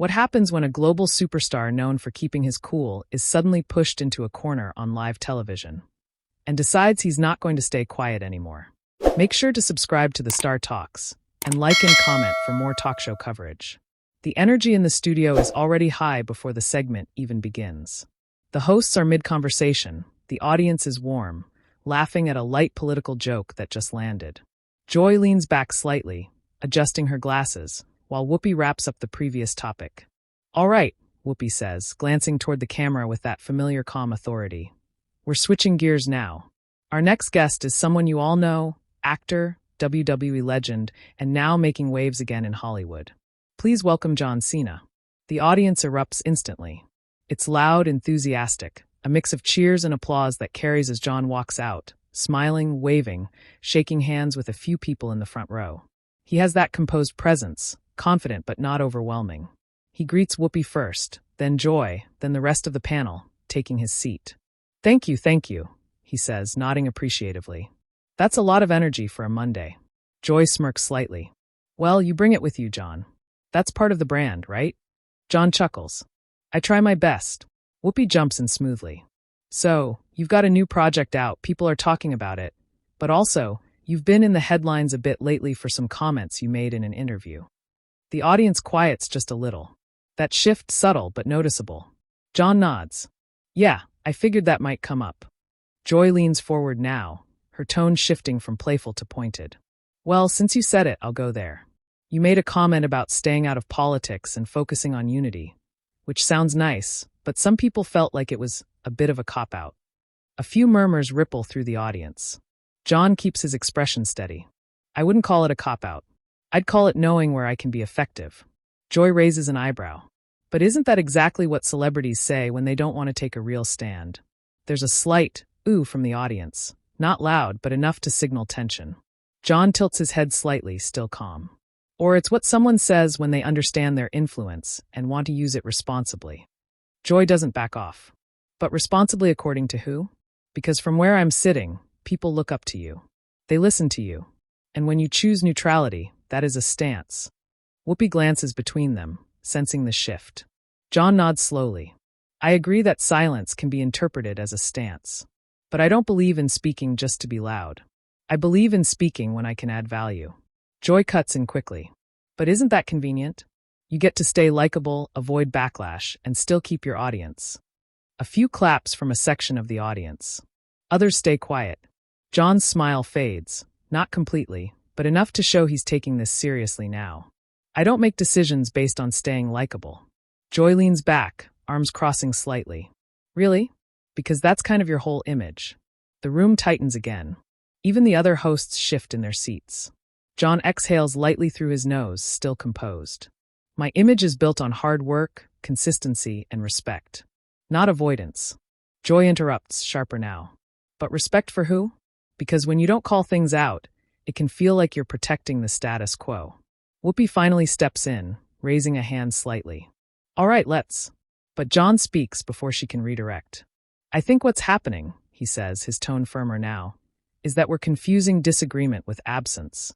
What happens when a global superstar known for keeping his cool is suddenly pushed into a corner on live television and decides he's not going to stay quiet anymore? Make sure to subscribe to the Star Talks and like and comment for more talk show coverage. The energy in the studio is already high before the segment even begins. The hosts are mid-conversation, the audience is warm, laughing at a light political joke that just landed. Joy leans back slightly, adjusting her glasses, while Whoopi wraps up the previous topic. "All right," Whoopi says, glancing toward the camera with that familiar calm authority. "We're switching gears now. Our next guest is someone you all know, actor, WWE legend, and now making waves again in Hollywood. Please welcome John Cena." The audience erupts instantly. It's loud, enthusiastic, a mix of cheers and applause that carries as John walks out, smiling, waving, shaking hands with a few people in the front row. He has that composed presence, confident but not overwhelming. He greets Whoopi first, then Joy, then the rest of the panel, taking his seat. Thank you," he says, nodding appreciatively. "That's a lot of energy for a Monday." Joy smirks slightly. "Well, you bring it with you, John. That's part of the brand, right?" John chuckles. "I try my best." Whoopi jumps in smoothly. "So, you've got a new project out, people are talking about it, but also, you've been in the headlines a bit lately for some comments you made in an interview." The audience quiets just a little. That shift subtle but noticeable. John nods. "Yeah, I figured that might come up." Joy leans forward now, her tone shifting from playful to pointed. "Well, since you said it, I'll go there. You made a comment about staying out of politics and focusing on unity, which sounds nice, but some people felt like it was a bit of a cop-out." A few murmurs ripple through the audience. John keeps his expression steady. "I wouldn't call it a cop-out. I'd call it knowing where I can be effective." Joy raises an eyebrow. "But isn't that exactly what celebrities say when they don't want to take a real stand?" There's a slight ooh from the audience, not loud but enough to signal tension. John tilts his head slightly, still calm. "Or it's what someone says when they understand their influence and want to use it responsibly." Joy doesn't back off. "But responsibly according to who? Because from where I'm sitting, people look up to you. They listen to you. And when you choose neutrality, that is a stance." Whoopi glances between them, sensing the shift. John nods slowly. "I agree that silence can be interpreted as a stance. But I don't believe in speaking just to be loud. I believe in speaking when I can add value." Joy cuts in quickly. "But isn't that convenient? You get to stay likable, avoid backlash, and still keep your audience." A few claps from a section of the audience. Others stay quiet. John's smile fades, not completely, but enough to show he's taking this seriously now. "I don't make decisions based on staying likable." Joy leans back, arms crossing slightly. "Really? Because that's kind of your whole image." The room tightens again. Even the other hosts shift in their seats. John exhales lightly through his nose, still composed. "My image is built on hard work, consistency, and respect. Not avoidance." Joy interrupts, sharper now. "But respect for who? Because when you don't call things out, it can feel like you're protecting the status quo." Whoopi finally steps in, raising a hand slightly. "All right, let's." But John speaks before she can redirect. "I think what's happening," he says, his tone firmer now, "is that we're confusing disagreement with absence."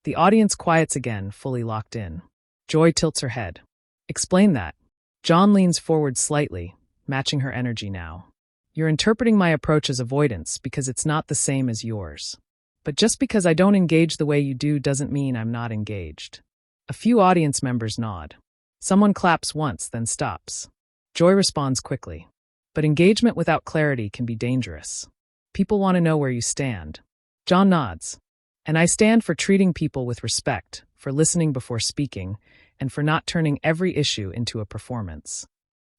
The audience quiets again, fully locked in. Joy tilts her head. "Explain that." John leans forward slightly, matching her energy now. "You're interpreting my approach as avoidance because it's not the same as yours. But just because I don't engage the way you do doesn't mean I'm not engaged." A few audience members nod. Someone claps once, then stops. Joy responds quickly. "But engagement without clarity can be dangerous. People want to know where you stand." John nods. "And I stand for treating people with respect, for listening before speaking, and for not turning every issue into a performance."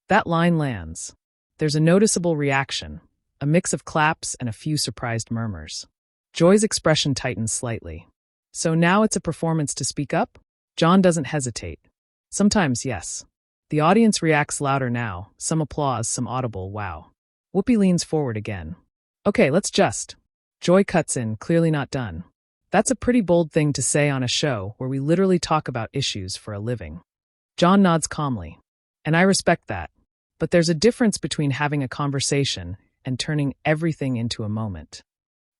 That line lands. There's a noticeable reaction, a mix of claps and a few surprised murmurs. Joy's expression tightens slightly. "So now it's a performance to speak up?" John doesn't hesitate. "Sometimes, yes." The audience reacts louder now, some applause, some audible wow. Whoopi leans forward again. "Okay, let's just." Joy cuts in, clearly not done. "That's a pretty bold thing to say on a show where we literally talk about issues for a living." John nods calmly. "And I respect that. But there's a difference between having a conversation and turning everything into a moment."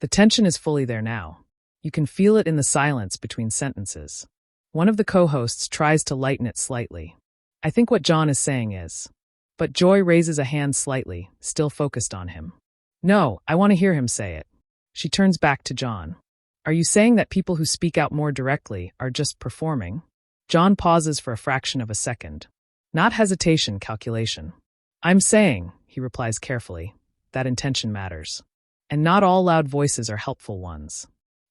The tension is fully there now. You can feel it in the silence between sentences. One of the co-hosts tries to lighten it slightly. I think what John is saying is. But Joy raises a hand slightly, still focused on him. No, I want to hear him say it. She turns back to John. Are you saying that people who speak out more directly are just performing? John pauses for a fraction of a second. Not hesitation, calculation. I'm saying, he replies carefully, that intention matters. And not all loud voices are helpful ones.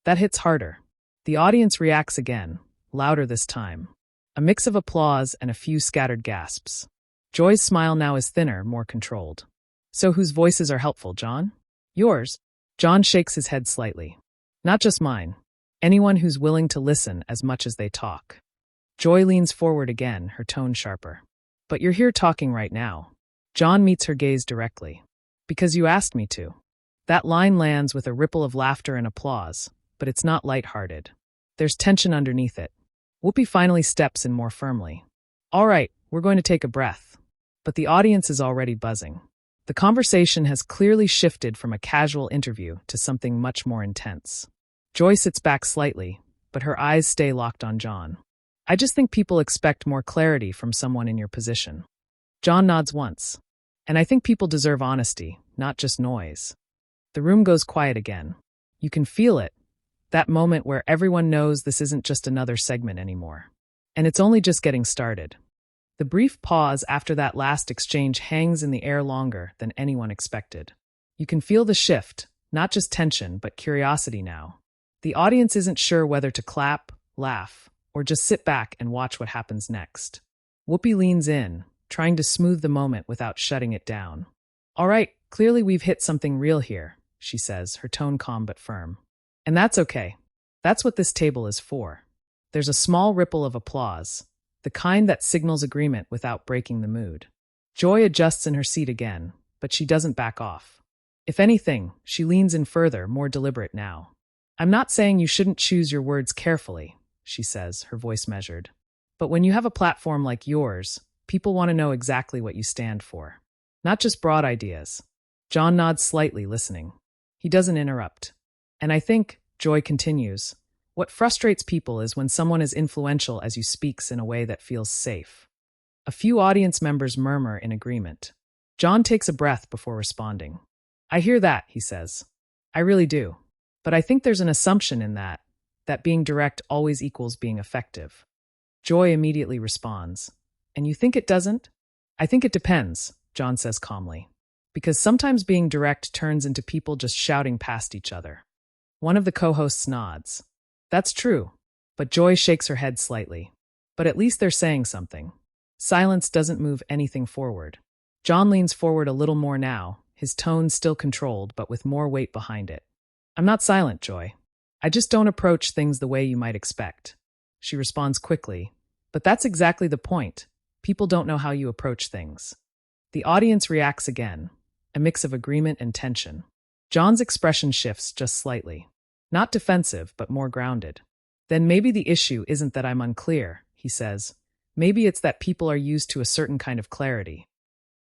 That hits harder. The audience reacts again, louder this time. A mix of applause and a few scattered gasps. Joy's smile now is thinner, more controlled. So whose voices are helpful, John? Yours. John shakes his head slightly. Not just mine. Anyone who's willing to listen as much as they talk. Joy leans forward again, her tone sharper. But you're here talking right now. John meets her gaze directly. Because you asked me to. That line lands with a ripple of laughter and applause, but it's not lighthearted. There's tension underneath it. Whoopi finally steps in more firmly. All right, we're going to take a breath. But the audience is already buzzing. The conversation has clearly shifted from a casual interview to something much more intense. Joy sits back slightly, but her eyes stay locked on John. I just think people expect more clarity from someone in your position. John nods once. And I think people deserve honesty, not just noise. The room goes quiet again. You can feel it. That moment where everyone knows this isn't just another segment anymore. And it's only just getting started. The brief pause after that last exchange hangs in the air longer than anyone expected. You can feel the shift, not just tension, but curiosity now. The audience isn't sure whether to clap, laugh, or just sit back and watch what happens next. Whoopi leans in, trying to smooth the moment without shutting it down. All right, clearly we've hit something real here, she says, her tone calm but firm. And that's okay. That's what this table is for. There's a small ripple of applause, the kind that signals agreement without breaking the mood. Joy adjusts in her seat again, but she doesn't back off. If anything, she leans in further, more deliberate now. I'm not saying you shouldn't choose your words carefully, she says, her voice measured. But when you have a platform like yours, people want to know exactly what you stand for. Not just broad ideas. John nods slightly, listening. He doesn't interrupt. And I think, Joy continues, what frustrates people is when someone as influential as you speaks in a way that feels safe. A few audience members murmur in agreement. John takes a breath before responding. I hear that, he says. I really do. But I think there's an assumption in that being direct always equals being effective. Joy immediately responds. And you think it doesn't? I think it depends, John says calmly. Because sometimes being direct turns into people just shouting past each other. One of the co-hosts nods. That's true, but Joy shakes her head slightly. But at least they're saying something. Silence doesn't move anything forward. John leans forward a little more now, his tone still controlled but with more weight behind it. I'm not silent, Joy. I just don't approach things the way you might expect. She responds quickly. But that's exactly the point. People don't know how you approach things. The audience reacts again, a mix of agreement and tension. John's expression shifts just slightly. Not defensive, but more grounded. Then maybe the issue isn't that I'm unclear, he says. Maybe it's that people are used to a certain kind of clarity.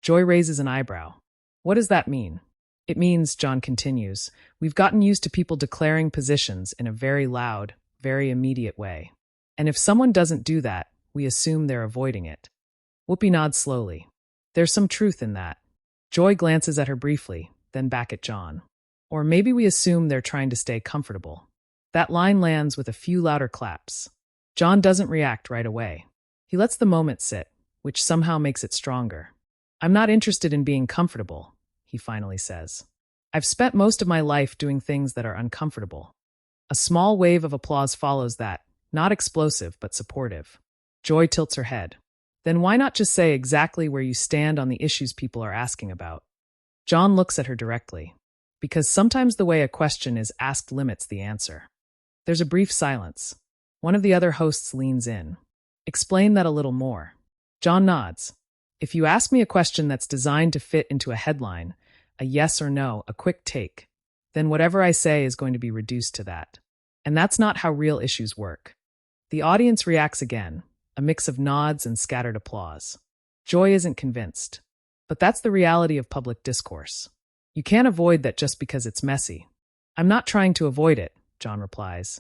Joy raises an eyebrow. What does that mean? It means, John continues, we've gotten used to people declaring positions in a very loud, very immediate way. And if someone doesn't do that, we assume they're avoiding it. Whoopi nods slowly. There's some truth in that. Joy glances at her briefly, then back at John. Or maybe we assume they're trying to stay comfortable. That line lands with a few louder claps. John doesn't react right away. He lets the moment sit, which somehow makes it stronger. I'm not interested in being comfortable, he finally says. I've spent most of my life doing things that are uncomfortable. A small wave of applause follows that, not explosive but supportive. Joy tilts her head. Then why not just say exactly where you stand on the issues people are asking about? John looks at her directly. Because sometimes the way a question is asked limits the answer. There's a brief silence. One of the other hosts leans in. Explain that a little more. John nods. If you ask me a question that's designed to fit into a headline, a yes or no, a quick take, then whatever I say is going to be reduced to that. And that's not how real issues work. The audience reacts again, a mix of nods and scattered applause. Joy isn't convinced. But that's the reality of public discourse. You can't avoid that just because it's messy. I'm not trying to avoid it, John replies.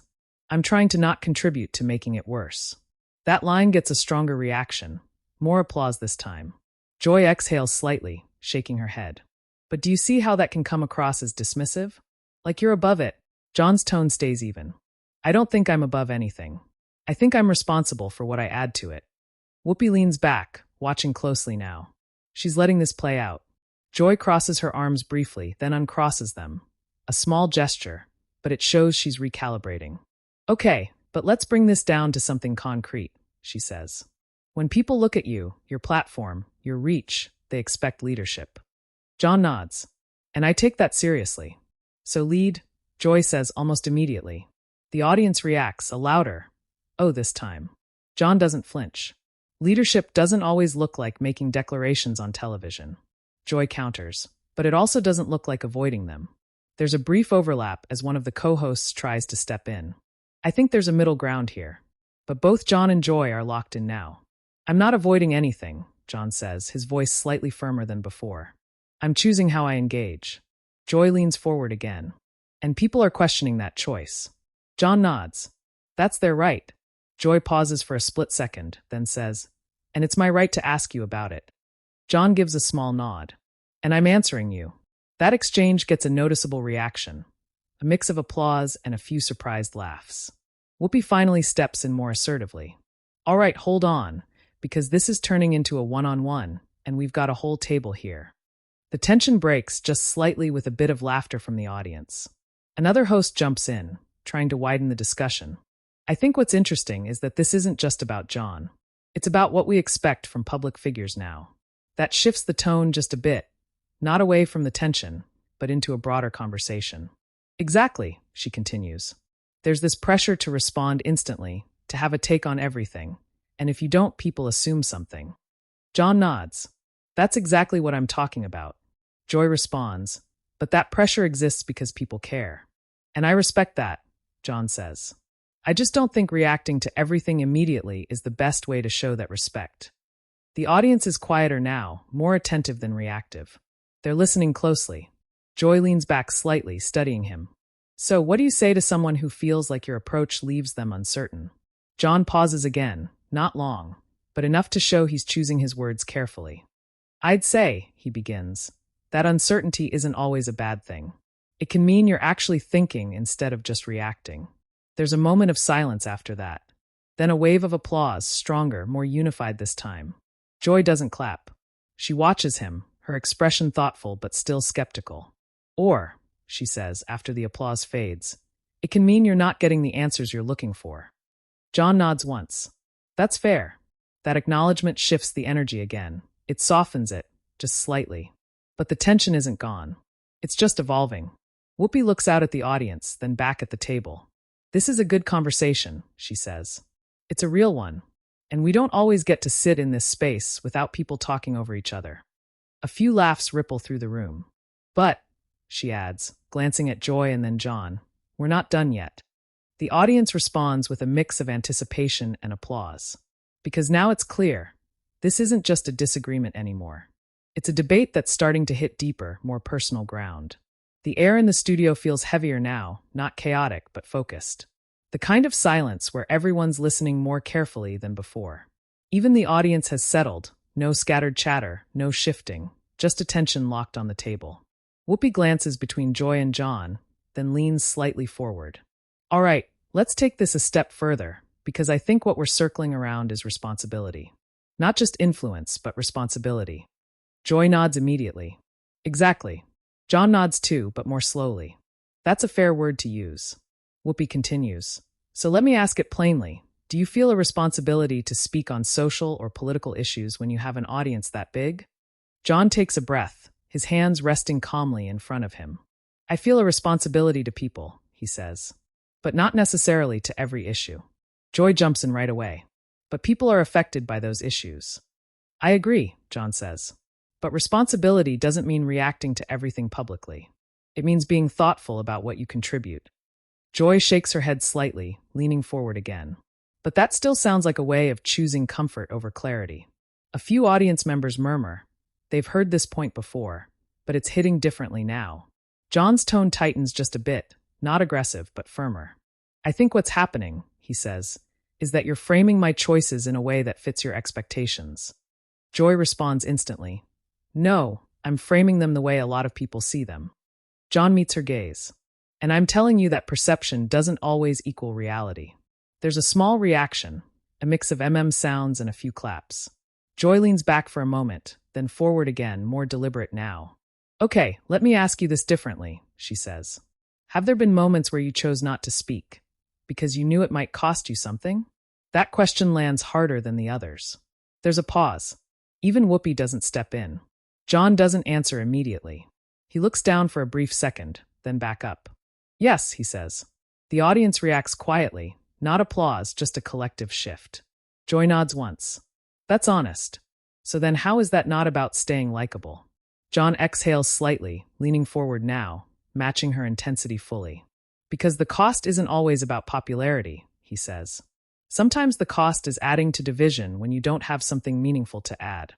I'm trying to not contribute to making it worse. That line gets a stronger reaction, More applause this time. Joy exhales slightly, shaking her head. But do you see how that can come across as dismissive? Like you're above it. John's tone stays even. I don't think I'm above anything. I think I'm responsible for what I add to it. Whoopi leans back, watching closely now. She's letting this play out. Joy crosses her arms briefly, then uncrosses them. A small gesture, but it shows she's recalibrating. Okay, but let's bring this down to something concrete, she says. When people look at you, your platform, your reach, they expect leadership. John nods. And I take that seriously. So lead, Joy says almost immediately. The audience reacts, a louder, "Oh," this time. John doesn't flinch. Leadership doesn't always look like making declarations on television. Joy counters, but it also doesn't look like avoiding them. There's a brief overlap as one of the co-hosts tries to step in. I think there's a middle ground here. But both John and Joy are locked in now. I'm not avoiding anything, John says, his voice slightly firmer than before. I'm choosing how I engage. Joy leans forward again. And people are questioning that choice. John nods. That's their right. Joy pauses for a split second, then says, and it's my right to ask you about it. John gives a small nod. And I'm answering you. That exchange gets a noticeable reaction. A mix of applause and a few surprised laughs. Whoopi finally steps in more assertively. All right, hold on, because this is turning into a one-on-one, and we've got a whole table here. The tension breaks just slightly with a bit of laughter from the audience. Another host jumps in, trying to widen the discussion. I think what's interesting is that this isn't just about John. It's about what we expect from public figures now. That shifts the tone just a bit, not away from the tension, but into a broader conversation. Exactly, she continues. There's this pressure to respond instantly, to have a take on everything, and if you don't, people assume something. John nods. That's exactly what I'm talking about. Joy responds, but that pressure exists because people care. And I respect that, John says. I just don't think reacting to everything immediately is the best way to show that respect. The audience is quieter now, more attentive than reactive. They're listening closely. Joy leans back slightly, studying him. So, what do you say to someone who feels like your approach leaves them uncertain? John pauses again, not long, but enough to show he's choosing his words carefully. I'd say, he begins, that uncertainty isn't always a bad thing. It can mean you're actually thinking instead of just reacting. There's a moment of silence after that. Then a wave of applause, stronger, more unified this time. Joy doesn't clap. She watches him, her expression thoughtful but still skeptical. Or, she says after the applause fades, it can mean you're not getting the answers you're looking for. John nods once. That's fair. That acknowledgement shifts the energy again. It softens it, just slightly. But the tension isn't gone. It's just evolving. Whoopi looks out at the audience, then back at the table. This is a good conversation, she says. It's a real one. And we don't always get to sit in this space without people talking over each other. A few laughs ripple through the room. But, she adds, glancing at Joy and then John, we're not done yet. The audience responds with a mix of anticipation and applause. Because now it's clear, this isn't just a disagreement anymore. It's a debate that's starting to hit deeper, more personal ground. The air in the studio feels heavier now, not chaotic, but focused. The kind of silence where everyone's listening more carefully than before. Even the audience has settled, no scattered chatter, no shifting, just attention locked on the table. Whoopi glances between Joy and John, then leans slightly forward. All right, let's take this a step further, because I think what we're circling around is responsibility. Not just influence, but responsibility. Joy nods immediately. Exactly. John nods too, but more slowly. That's a fair word to use. Whoopi continues. So let me ask it plainly. Do you feel a responsibility to speak on social or political issues when you have an audience that big? John takes a breath, his hands resting calmly in front of him. I feel a responsibility to people, he says. But not necessarily to every issue. Joy jumps in right away. But people are affected by those issues. I agree, John says. But responsibility doesn't mean reacting to everything publicly. It means being thoughtful about what you contribute. Joy shakes her head slightly, leaning forward again. But that still sounds like a way of choosing comfort over clarity. A few audience members murmur. They've heard this point before, but it's hitting differently now. John's tone tightens just a bit, not aggressive, but firmer. I think what's happening, he says, is that you're framing my choices in a way that fits your expectations. Joy responds instantly. No, I'm framing them the way a lot of people see them. John meets her gaze. And I'm telling you that perception doesn't always equal reality. There's a small reaction, a mix of sounds and a few claps. Joy leans back for a moment, then forward again, more deliberate now. Okay, let me ask you this differently, she says. Have there been moments where you chose not to speak? Because you knew it might cost you something? That question lands harder than the others. There's a pause. Even Whoopi doesn't step in. John doesn't answer immediately. He looks down for a brief second, then back up. Yes, he says. The audience reacts quietly, not applause, just a collective shift. Joy nods once. That's honest. So then how is that not about staying likable? John exhales slightly, leaning forward now, matching her intensity fully. Because the cost isn't always about popularity, he says. Sometimes the cost is adding to division when you don't have something meaningful to add.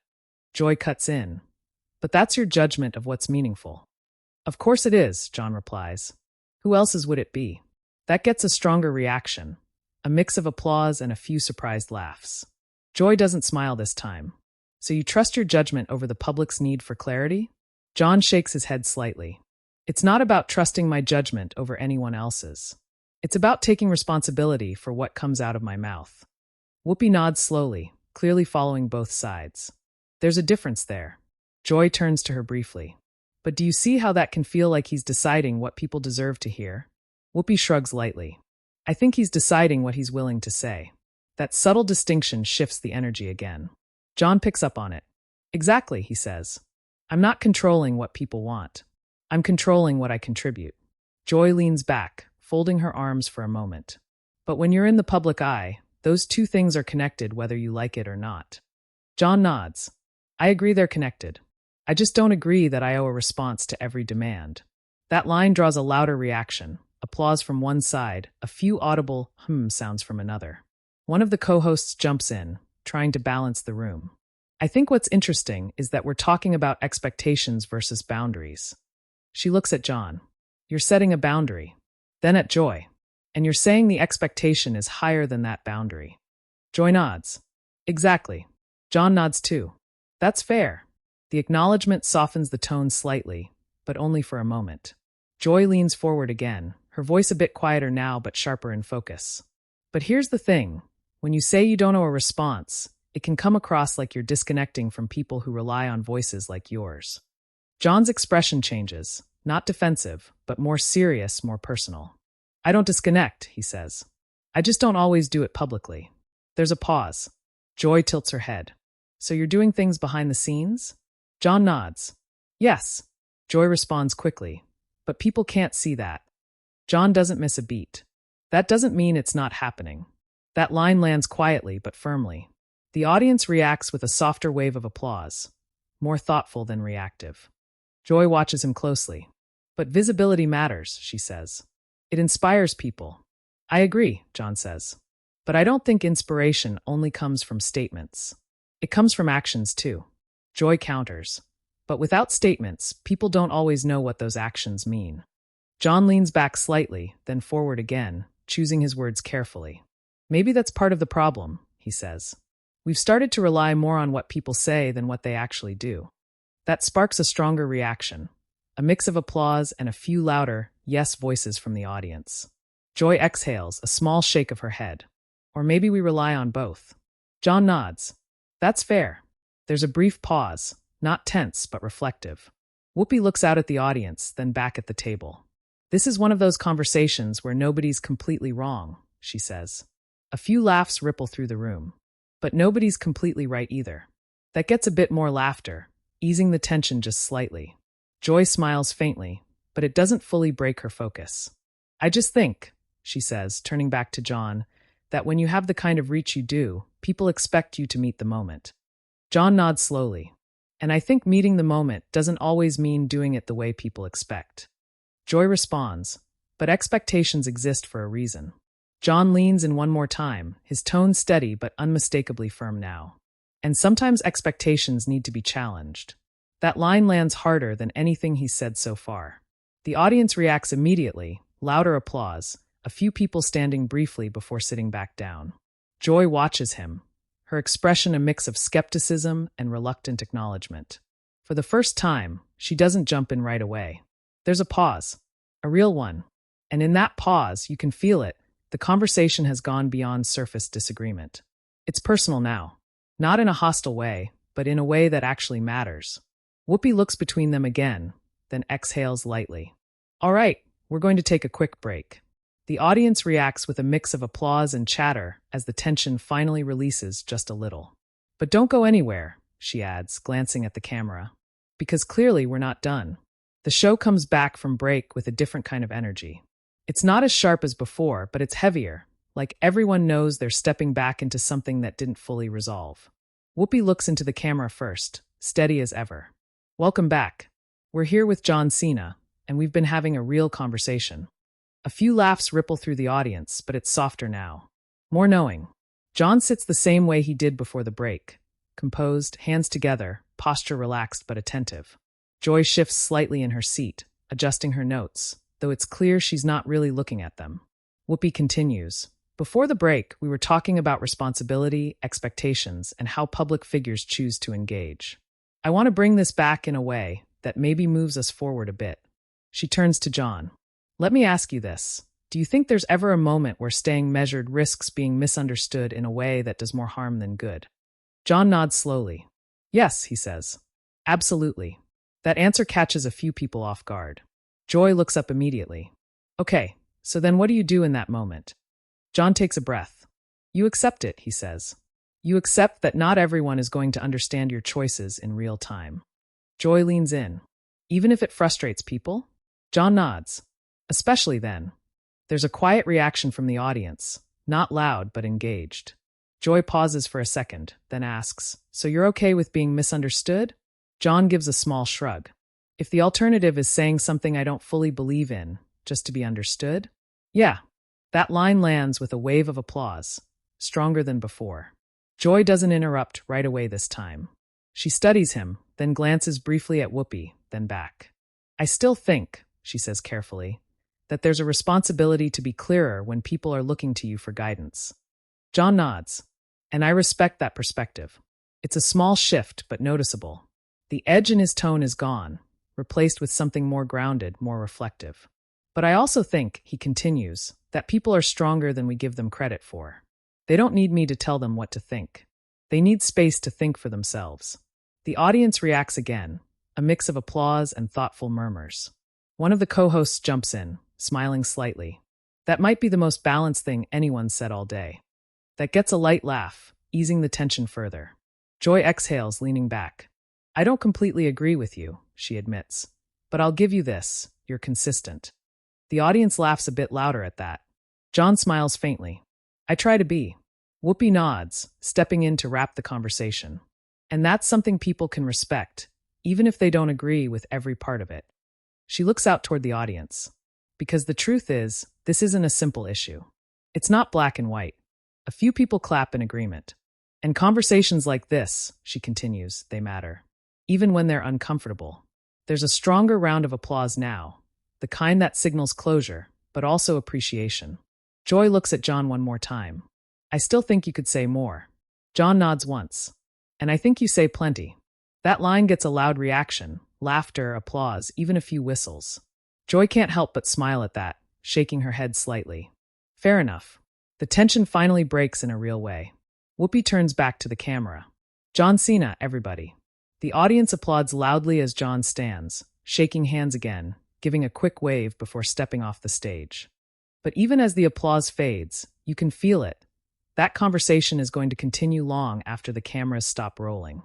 Joy cuts in. But that's your judgment of what's meaningful. Of course it is, John replies. Who else's would it be? That gets a stronger reaction, a mix of applause and a few surprised laughs. Joy doesn't smile this time. So you trust your judgment over the public's need for clarity? John shakes his head slightly. It's not about trusting my judgment over anyone else's. It's about taking responsibility for what comes out of my mouth. Whoopi nods slowly, clearly following both sides. There's a difference there. Joy turns to her briefly. But do you see how that can feel like he's deciding what people deserve to hear? Whoopi shrugs lightly. I think he's deciding what he's willing to say. That subtle distinction shifts the energy again. John picks up on it. Exactly, he says. I'm not controlling what people want. I'm controlling what I contribute. Joy leans back, folding her arms for a moment. But when you're in the public eye, those two things are connected whether you like it or not. John nods. I agree they're connected. I just don't agree that I owe a response to every demand. That line draws a louder reaction, applause from one side, a few audible sounds from another. One of the co-hosts jumps in, trying to balance the room. I think what's interesting is that we're talking about expectations versus boundaries. She looks at John. You're setting a boundary. Then at Joy. And you're saying the expectation is higher than that boundary. Joy nods. Exactly. John nods too. That's fair. The acknowledgement softens the tone slightly, but only for a moment. Joy leans forward again, her voice a bit quieter now but sharper in focus. But here's the thing. When you say you don't owe a response, it can come across like you're disconnecting from people who rely on voices like yours. John's expression changes, not defensive, but more serious, more personal. I don't disconnect, he says. I just don't always do it publicly. There's a pause. Joy tilts her head. So you're doing things behind the scenes? John nods. Yes. Joy responds quickly. But people can't see that. John doesn't miss a beat. That doesn't mean it's not happening. That line lands quietly but firmly. The audience reacts with a softer wave of applause, more thoughtful than reactive. Joy watches him closely. But visibility matters, she says. It inspires people. I agree, John says. But I don't think inspiration only comes from statements. It comes from actions too. Joy counters. But without statements, people don't always know what those actions mean. John leans back slightly, then forward again, choosing his words carefully. Maybe that's part of the problem, he says. We've started to rely more on what people say than what they actually do. That sparks a stronger reaction, a mix of applause and a few louder yes voices from the audience. Joy exhales, a small shake of her head. Or maybe we rely on both. John nods. That's fair. There's a brief pause, not tense but reflective. Whoopi looks out at the audience, then back at the table. This is one of those conversations where nobody's completely wrong, she says. A few laughs ripple through the room. But nobody's completely right either. That gets a bit more laughter, easing the tension just slightly. Joy smiles faintly, but it doesn't fully break her focus. I just think, she says, turning back to John, that when you have the kind of reach you do, people expect you to meet the moment. John nods slowly. And I think meeting the moment doesn't always mean doing it the way people expect. Joy responds, but expectations exist for a reason. John leans in one more time, his tone steady but unmistakably firm now. And sometimes expectations need to be challenged. That line lands harder than anything he's said so far. The audience reacts immediately, louder applause, a few people standing briefly before sitting back down. Joy watches him. her expression a mix of skepticism and reluctant acknowledgement. For the first time, she doesn't jump in right away. There's a pause, a real one. And in that pause, you can feel it. The conversation has gone beyond surface disagreement. It's personal now. Not in a hostile way, but in a way that actually matters. Whoopi looks between them again, then exhales lightly. All right, we're going to take a quick break. The audience reacts with a mix of applause and chatter as the tension finally releases just a little. But don't go anywhere, she adds, glancing at the camera. Because clearly we're not done. The show comes back from break with a different kind of energy. It's not as sharp as before, but it's heavier, like everyone knows they're stepping back into something that didn't fully resolve. Whoopi looks into the camera first, steady as ever. Welcome back. We're here with Cena, and we've been having a real conversation. A few laughs ripple through the audience, but it's softer now. More knowing. John sits the same way he did before the break. Composed, hands together, posture relaxed but attentive. Joy shifts slightly in her seat, adjusting her notes, though it's clear she's not really looking at them. Whoopi continues. Before the break, we were talking about responsibility, expectations, and how public figures choose to engage. I want to bring this back in a way that maybe moves us forward a bit. She turns to John. Let me ask you this. Do you think there's ever a moment where staying measured risks being misunderstood in a way that does more harm than good? John nods slowly. Yes, he says. Absolutely. That answer catches a few people off guard. Joy looks up immediately. Okay, so then what do you do in that moment? John takes a breath. You accept it, he says. You accept that not everyone is going to understand your choices in real time. Joy leans in. Even if it frustrates people? John nods. Especially then. There's a quiet reaction from the audience, not loud but engaged. Joy pauses for a second, then asks, So you're okay with being misunderstood? John gives a small shrug. If the alternative is saying something I don't fully believe in, just to be understood? Yeah. That line lands with a wave of applause, stronger than before. Joy doesn't interrupt right away this time. She studies him, then glances briefly at Whoopi, then back. I still think, she says carefully, that there's a responsibility to be clearer when people are looking to you for guidance. John nods, and I respect that perspective. It's a small shift, but noticeable. The edge in his tone is gone, replaced with something more grounded, more reflective. But I also think, he continues, that people are stronger than we give them credit for. They don't need me to tell them what to think. They need space to think for themselves. The audience reacts again, a mix of applause and thoughtful murmurs. One of the co-hosts jumps in, smiling slightly. That might be the most balanced thing anyone's said all day. That gets a light laugh, easing the tension further. Joy exhales, leaning back. I don't completely agree with you, she admits. But I'll give you this, you're consistent. The audience laughs a bit louder at that. John smiles faintly. I try to be. Whoopi nods, stepping in to wrap the conversation. And that's something people can respect, even if they don't agree with every part of it. She looks out toward the audience. Because the truth is, this isn't a simple issue. It's not black and white. A few people clap in agreement. And conversations like this, she continues, they matter. Even when they're uncomfortable. There's a stronger round of applause now, the kind that signals closure, but also appreciation. Joy looks at John one more time. I still think you could say more. John nods once. And I think you say plenty. That line gets a loud reaction, laughter, applause, even a few whistles. Joy can't help but smile at that, shaking her head slightly. Fair enough. The tension finally breaks in a real way. Whoopi turns back to the camera. Cena, everybody. The audience applauds loudly as John stands, shaking hands again, giving a quick wave before stepping off the stage. But even as the applause fades, you can feel it. That conversation is going to continue long after the cameras stop rolling.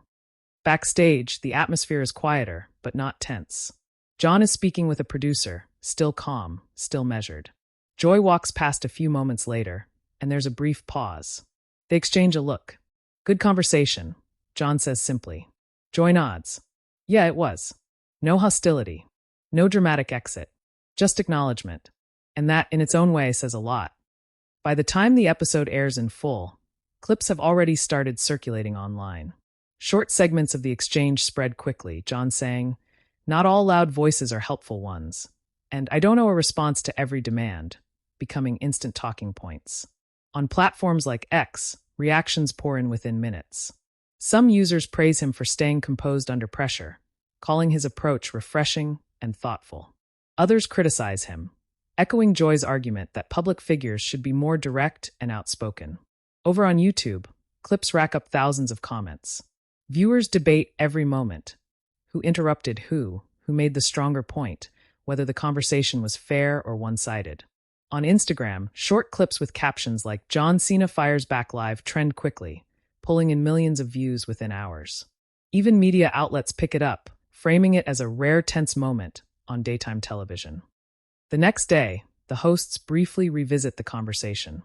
Backstage, the atmosphere is quieter, but not tense. John is speaking with a producer, still calm, still measured. Joy walks past a few moments later, and there's a brief pause. They exchange a look. Good conversation, John says simply. Joy nods. Yeah, it was. No hostility. No dramatic exit. Just acknowledgement. And that, in its own way, says a lot. By the time the episode airs in full, clips have already started circulating online. Short segments of the exchange spread quickly, John saying, Not all loud voices are helpful ones. And I don't know a response to every demand, becoming instant talking points. On platforms like X, reactions pour in within minutes. Some users praise him for staying composed under pressure, calling his approach refreshing and thoughtful. Others criticize him, echoing Joy's argument that public figures should be more direct and outspoken. Over on YouTube, clips rack up thousands of comments. Viewers debate every moment. Who interrupted who made the stronger point, whether the conversation was fair or one-sided. On Instagram, short clips with captions like "Cena fires back live" trend quickly, pulling in millions of views within hours. Even media outlets pick it up, framing it as a rare tense moment on daytime television. The next day, the hosts briefly revisit the conversation.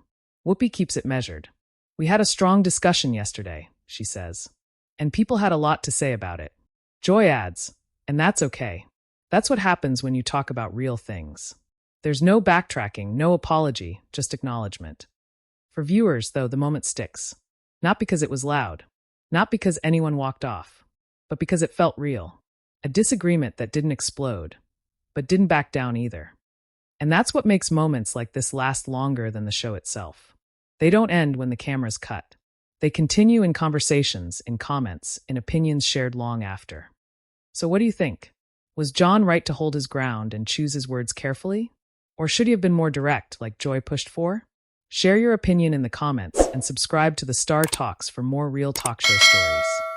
Whoopi keeps it measured. "We had a strong discussion yesterday," she says. "And people had a lot to say about it." Joy adds, "And that's okay. That's what happens when you talk about real things. There's no backtracking, no apology, just acknowledgement." For viewers, though, the moment sticks. Not because it was loud, not because anyone walked off, but because it felt real. A disagreement that didn't explode, but didn't back down either. And that's what makes moments like this last longer than the show itself. They don't end when the cameras cut. They continue in conversations, in comments, in opinions shared long after. So what do you think? Was John right to hold his ground and choose his words carefully? Or should he have been more direct, like Joy pushed for? Share your opinion in the comments and subscribe to the Star Talks for more real talk show stories.